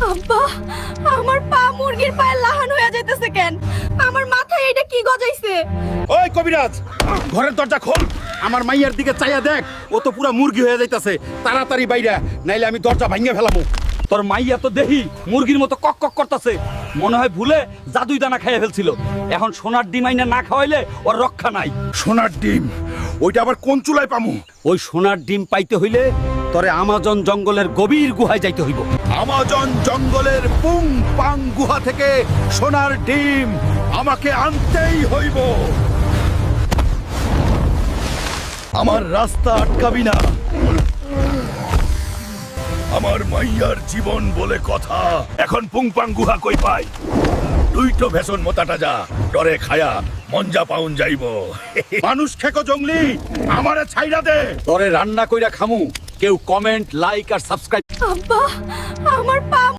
আব্বা, আমার পা মুরগির পায়ে লাহান হয়ে যাইতেছে কেন? আমার মাথায় এটা কি গজাইছে? ওই কবিরাজ, ঘরের দরজা খোল। আমার মাইয়ার দিকে চাইয়া দেখ, ও তো পুরা মুরগি হয়ে যাইতাছে। তাড়াতাড়ি বাইরা, নাইলে আমি দরজা ভাঙিয়ে ফেলামু। তোর মাইয়া তো দেহি মুরগির মতো কক কক করতেছে, মনে হয় ভুলে জাদুই দানা খাইয়া ফেলছিল। এখন সোনার ডিম আইনা না খাওয়াইলে ওর রক্ষা নাই। সোনার ডিম? ওইটা আবার কোন চুলায় পামু? ওই সোনার ডিম পাইতে হইলে তোরে আমাজন জঙ্গলের গভীর গুহায় যাইতে হইব। আমাজন জঙ্গলের পুং পাং গুহা থেকে সোনার ডিম আমাকে আনতেই হইব। আমার রাস্তা আটকাবি না। আমার মাইয়ার জীবন বলে কথা। এখন পুং পাং গুহা কই পাই? তুই তো ভেষণ মোতাটা যা, ডরে খায়া মঞ্জা পাউন যাইব। মানুষ খেকো জঙ্গলি, আমারে ছাইরা দে। তোরে রান্না কইরা খামু। কেউ কমেন্ট, লাইক আর সাবস্ক্রাইব। আব্বা, আমার পা